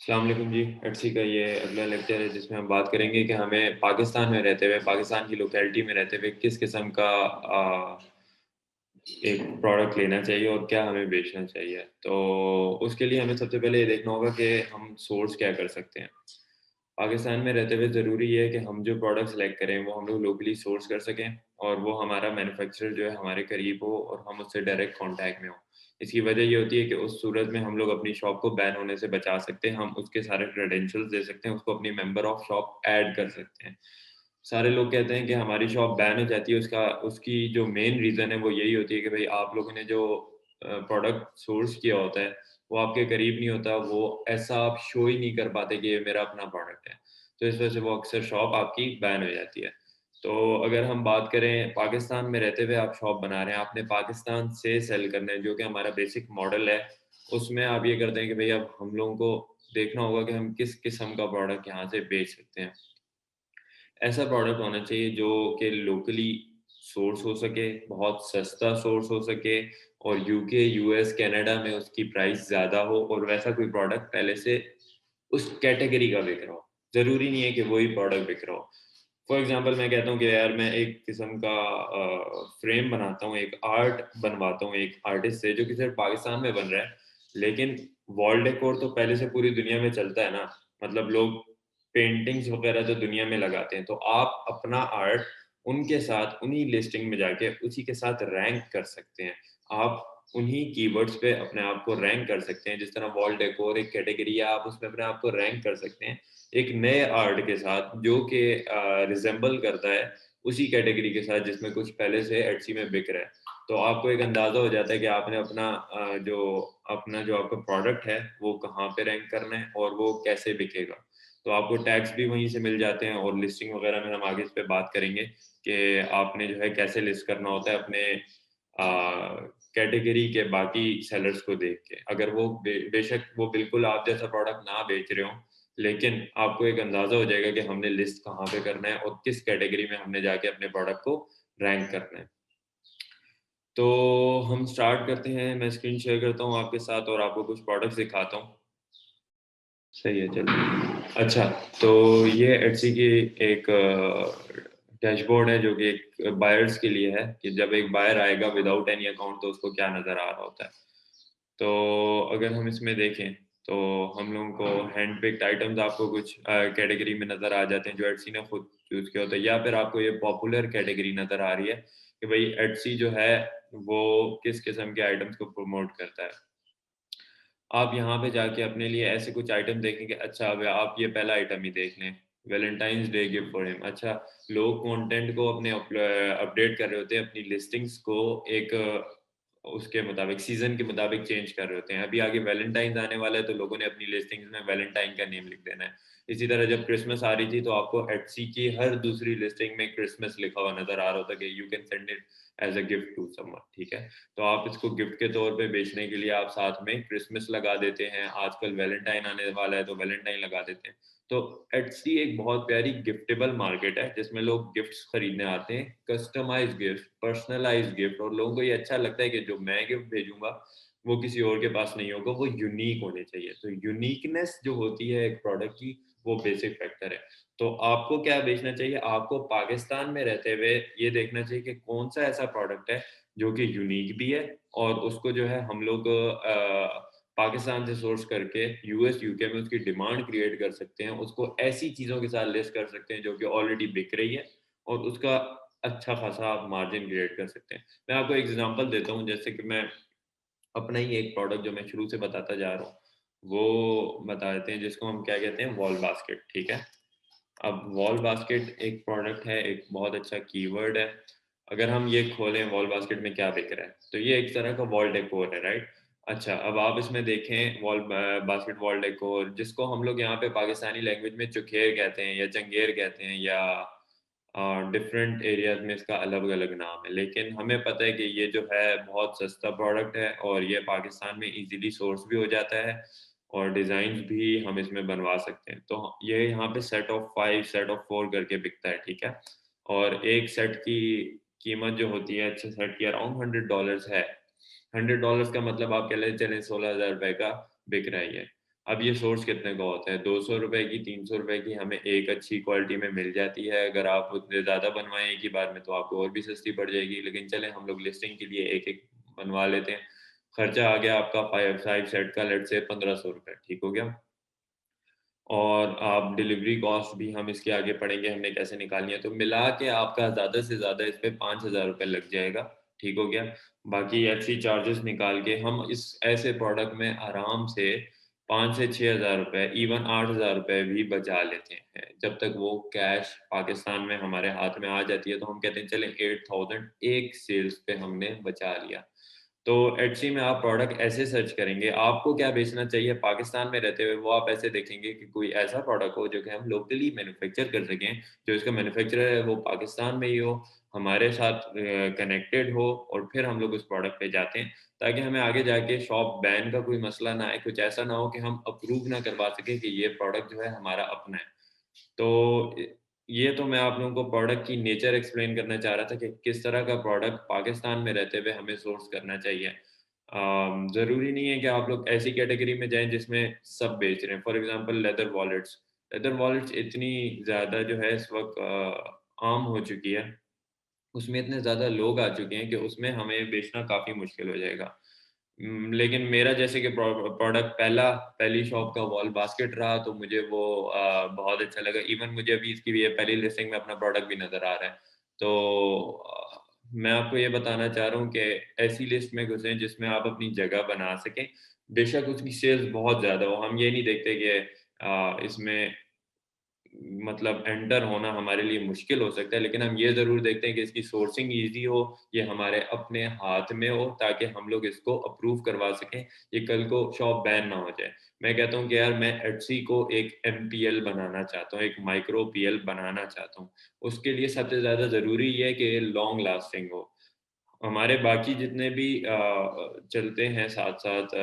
अस्सलाम वालेकुम जी। एटसी का ये अगला लेक्चर है जिसमें हम बात करेंगे कि हमें पाकिस्तान में रहते हुए, पाकिस्तान की लोकेलिटी में रहते हुए किस किस्म का एक प्रोडक्ट लेना चाहिए और क्या हमें बेचना चाहिए। तो उसके लिए हमें सबसे पहले ये देखना होगा कि हम सोर्स क्या कर सकते हैं। पाकिस्तान में रहते हुए ज़रूरी है कि हम जो प्रोडक्ट सेलेक्ट करें वो हम लोग लोकली सोर्स कर सकें और वो हमारा मैन्युफैक्चरर जो है हमारे करीब हो और हम उससे डायरेक्ट कॉन्टैक्ट में हों। इसकी वजह ये होती है कि उस सूरत में हम लोग अपनी शॉप को बैन होने से बचा सकते हैं, हम उसके सारे क्रेडेंशियल्स दे सकते हैं, उसको अपनी मेंबर ऑफ शॉप ऐड कर सकते हैं। सारे लोग कहते हैं कि हमारी शॉप बैन हो जाती है, उसका उसकी जो मेन रीज़न है वो यही होती है कि भई आप लोगों ने जो प्रोडक्ट सोर्स किया होता है, वो आपके करीब नहीं होता, वो ऐसा आप शो ही नहीं कर पाते कि ये मेरा अपना प्रोडक्ट है। तो इस वजह से वो अक्सर शॉप आपकी बैन हो जाती है। तो अगर हम बात करें पाकिस्तान में रहते हुए आप शॉप बना रहे हैं, आपने पाकिस्तान से सेल करना है जो कि हमारा बेसिक मॉडल है, उसमें आप ये करते हैं कि भई अब हम लोगों को देखना होगा कि हम किस किस्म का प्रोडक्ट यहाँ से बेच सकते हैं। ऐसा प्रोडक्ट होना चाहिए जो कि लोकली सोर्स हो सके, बहुत सस्ता सोर्स हो सके और यूके, यूएस, कनाडा में उसकी प्राइस ज़्यादा हो और वैसा कोई प्रोडक्ट पहले से उस कैटेगरी का बिक रहा हो। ज़रूरी नहीं है कि वही प्रोडक्ट बिक रहा हो। फॉर एग्ज़ाम्पल मैं कहता हूँ कि यार मैं एक किस्म का फ्रेम बनाता हूँ, एक आर्ट बनवाता हूँ एक आर्टिस्ट से जो कि सिर्फ़ पाकिस्तान में बन रहा है, लेकिन वॉल डेकोर तो पहले से पूरी दुनिया में चलता है ना। मतलब लोग पेंटिंग्स वगैरह तो दुनिया में लगाते हैं, तो आप अपना आर्ट उनके साथ उन्हीं लिस्टिंग में जाके उसी के साथ रैंक कर सकते हैं। आप उन्हीं कीवर्ड्स पे अपने आप को रैंक कर सकते हैं, जिस तरह वॉल डेकोर एक कैटेगरी है, आप उसमें अपने आप को रैंक कर सकते हैं, एक नए आर्ट के साथ जो कि रिज़ेम्बल करता है उसी कैटेगरी के साथ जिसमें कुछ पहले से एटसी में बिक रहा है। तो आपको एक अंदाज़ा हो जाता है कि आपने जो आपका प्रोडक्ट है, वो कहाँ पे रैंक करना है और वो कैसे बिकेगा। तो आपको टैग्स भी वहीं से मिल जाते हैं और लिस्टिंग वगैरह में हम आगे इस पे बात करेंगे कि आपने जो है कैसे लिस्ट करना होता है अपने कैटेगरी के बाकी सेलर्स को देख के। अगर वो बेशक वो बिल्कुल आप जैसा प्रोडक्ट ना बेच रहे हों, लेकिन आपको एक अंदाज़ा हो जाएगा कि हमने लिस्ट कहाँ पे करना है और किस कैटेगरी में हमने जाके अपने प्रोडक्ट को रैंक करना है। तो हम स्टार्ट करते हैं, मैं स्क्रीन शेयर करता हूँ आपके साथ और आपको कुछ प्रोडक्ट्स दिखाता हूँ। सही है, चलिए। अच्छा, तो ये एटसी की एक डैशबोर्ड है जो कि एक बायर्स के लिए है कि जब एक बायर आएगा विदाउट एनी अकाउंट तो उसको क्या नज़र आ रहा होता है। तो अगर हम इसमें देखें तो हम लोगों को हैंड पिक्ड आइटम्स आपको कुछ कैटेगरी में नज़र आ जाते हैं जो एटसी ने खुद चूज़ किया होता है या फिर आपको ये पॉपुलर कैटेगरी नज़र आ रही है कि भई एटसी जो है वो किस किस्म के आइटम्स को प्रमोट करता है। आप यहाँ पे जाके अपने लिए ऐसे कुछ आइटम देखेंगे, अच्छा अब आप ये पहला आइटम ही देख लें, Valentine's day gift for him. अच्छा, लोग कंटेंट को अपने अपडेट कर रहे होते हैं, अपनी लिस्टिंग्स को एक उसके मुताबिक सीज़न के मुताबिक चेंज कर रहे होते हैं। अभी आगे वैलेंटाइन्स आने वाला है तो लोगों ने अपनी लिस्टिंग्स में वैलेंटाइन का नेम लिख देना है। इसी तरह जब क्रिसमस आ रही थी तो आपको एटसी की हर दूसरी लिस्टिंग में क्रिसमस लिखा हुआ नज़र आ रहा होता कि you can send it as a gift to someone, ठीक है? तो आप इसको गिफ्ट के तौर पे बेचने के लिए आप साथ में क्रिसमस लगा देते हैं, आजकल वैलेंटाइन आने वाला है तो वैलेंटाइन लगा देते हैं। तो एटसी एक बहुत प्यारी गिफ्टेबल मार्केट है जिसमें लोग गिफ्ट्स खरीदने आते हैं, कस्टमाइज्ड गिफ्ट, पर्सनलाइज्ड गिफ्ट और लोगों को ये अच्छा लगता है कि जो मैं गिफ्ट भेजूँगा, वो किसी और के पास नहीं होगा, वो यूनिक होने चाहिए। तो यूनिकनेस जो होती है एक प्रोडक्ट की, वो बेसिक फैक्टर है। तो आपको क्या बेचना चाहिए? आपको पाकिस्तान में रहते हुए ये देखना चाहिए कि कौन-सा ऐसा प्रोडक्ट है जो कि यूनिक भी है और उसको जो है हम लोग पाकिस्तान से सोर्स करके यूएस, यूके में उसकी डिमांड क्रिएट कर सकते हैं। उसको ऐसी चीज़ों के साथ लिस्ट कर सकते हैं जो कि ऑलरेडी बिक रही है और उसका अच्छा खासा आप मार्जिन क्रिएट कर सकते हैं। मैं आपको एग्ज़ाम्पल देता हूँ जैसे कि मैं अपना ही एक प्रोडक्ट जो मैं शुरू से बताता जा रहा हूँ, वो बता देते हैं जिसको हम क्या कहते हैं वॉल बास्केट, ठीक है? अब वॉल बास्केट एक प्रोडक्ट है, एक बहुत अच्छा कीवर्ड है। अगर हम ये खोलें वॉल बास्केट में क्या बिक रहा है, तो ये एक तरह का वॉल डेकोर है, राइट? अच्छा, अब आप इसमें देखें बास्केट वॉल डेकोर जिसको हम लोग यहाँ पे पाकिस्तानी लैंग्वेज में चुखेर कहते हैं या चंगेर कहते हैं या डिफरेंट एरियाज़ में इसका अलग-अलग नाम है। लेकिन हमें पता है कि ये जो है बहुत सस्ता प्रोडक्ट है और ये पाकिस्तान में ईज़िली सोर्स भी हो जाता है और डिज़ाइन्स भी हम इसमें बनवा सकते हैं। तो ये यहाँ पे सेट ऑफ 5, सेट ऑफ 4 करके बिकता है, ठीक है? और एक सेट की कीमत जो होती है अच्छे सेट की अराउंड $100 है। $100 का मतलब आप कह लें चलें ₹16,000 का बिक रहा है ये। अब ये सोर्स कितने का होता है? 200 रुपए की, 300 रुपए की हमें एक अच्छी क्वालिटी में मिल जाती है। अगर आप उतने ज़्यादा बनवाएँ एक ही बार में तो आपको और भी सस्ती पड़ जाएगी। लेकिन चलें हम लोग लिस्टिंग के लिए एक-एक बनवा लेते हैं। खर्चा आ गया आपका 5 सेट का लेट्स से 1500 रुपए, ठीक हो गया? और आप डिलीवरी कॉस्ट भी हम इसके आगे पढ़ेंगे हमने कैसे निकालनी है। तो मिला के आपका ज़्यादा से ज़्यादा इस पे 5000 रुपए लग जाएगा, ठीक हो गया? बाकी एफसी चार्जेस निकाल के हम इस ऐसे प्रोडक्ट में आराम से 5 से 6000 रुपए इवन 8000 रुपए भी बचा लेते हैं। जब तक वो कैश पाकिस्तान में हमारे हाथ में आ जाती है तो हम कहते हैं चलें 8000 एक सेल्स पे हमने बचा लिया। तो एटसी में आप प्रोडक्ट ऐसे सर्च करेंगे, आपको क्या बेचना चाहिए पाकिस्तान में रहते हुए, वो आप ऐसे देखेंगे कि कोई ऐसा प्रोडक्ट हो जो कि हम लोकली मैन्युफैक्चर कर सकें, जो इसका मैन्युफैक्चरर है वो पाकिस्तान में ही हो, हमारे साथ कनेक्टेड हो और फिर हम लोग उस प्रोडक्ट पे जाते हैं, ताकि हमें आगे जाके शॉप बैन का कोई मसला ना आए, कुछ ऐसा ना हो कि हम अप्रूव ना करवा सकें कि ये प्रोडक्ट जो है हमारा अपना है। तो ये तो मैं आप लोगों को प्रोडक्ट की नेचर एक्सप्लेन करना चाह रहा था कि किस तरह का प्रोडक्ट पाकिस्तान में रहते हुए हमें सोर्स करना चाहिए। ज़रूरी नहीं है कि आप लोग ऐसी कैटेगरी में जाएँ जिसमें सब बेच रहे हैं। For example leather wallets. Leather wallets इतनी ज़्यादा जो है इस वक़्त आम हो चुकी है, उसमें इतने ज़्यादा लोग आ चुके हैं कि उसमें हमें बेचना काफ़ी मुश्किल हो जाएगा। लेकिन मेरा जैसे कि प्रोडक्ट पहली शॉप का वॉल बास्केट रहा तो मुझे वो बहुत अच्छा लगा। इवन मुझे अभी इसकी भी ये पहली लिस्टिंग में अपना प्रोडक्ट भी नज़र आ रहा है। तो मैं आपको ये बताना चाह रहा हूँ कि ऐसी लिस्ट में घुसें जिसमें आप अपनी जगह बना सकें। बेशक उसकी सेल्स बहुत ज़्यादा हो, हम ये नहीं देखते कि इसमें मतलब एंटर होना हमारे लिए मुश्किल हो सकता है, लेकिन हम ये ज़रूर देखते हैं कि इसकी सोर्सिंग ईज़ी हो, ये हमारे अपने हाथ में हो ताकि हम लोग इसको अप्रूव करवा सकें, ये कल को शॉप बैन ना हो जाए। मैं कहता हूँ कि यार मैं एटसी को एक एमपीएल बनाना चाहता हूँ, एक माइक्रो पीएल बनाना चाहता हूँ। उसके लिए सबसे ज़्यादा ज़रूरी ये है कि ये लॉन्ग लास्टिंग हो। हमारे बाकी जितने भी चलते हैं साथ-साथ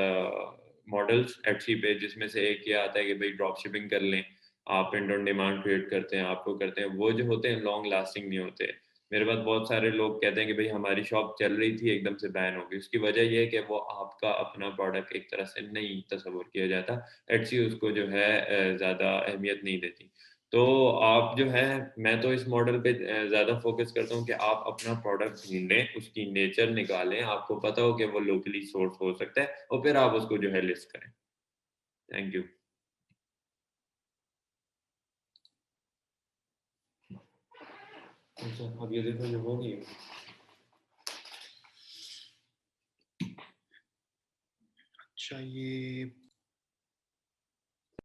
मॉडल्स एटसी पे जिसमें से एक ये आता है कि भई ड्रॉप शिपिंग कर लें, आप प्रिंट ऑन डिमांड क्रिएट करते हैं, आपको करते हैं, वो जो होते हैं लॉन्ग लास्टिंग नहीं होते। मेरे पास बहुत सारे लोग कहते हैं कि भई हमारी शॉप चल रही थी एकदम से बैन हो गई। उसकी वजह ये है कि वो आपका अपना प्रोडक्ट एक तरह से नहीं तस्वुर किया जाता। एटसी उसको जो है ज़्यादा अहमियत नहीं देती। तो आप जो है मैं तो इस मॉडल पे ज़्यादा फ़ोकस करता हूँ कि आप अपना प्रोडक्ट ढूँढें, उसकी नेचर निकालें, आपको पता हो कि वो लोकली सोर्स हो सकता है और फिर आप उसको जो है लिस्ट करें। Thank you. अच्छा, अब ये देखो ये हो गई। अच्छा, ये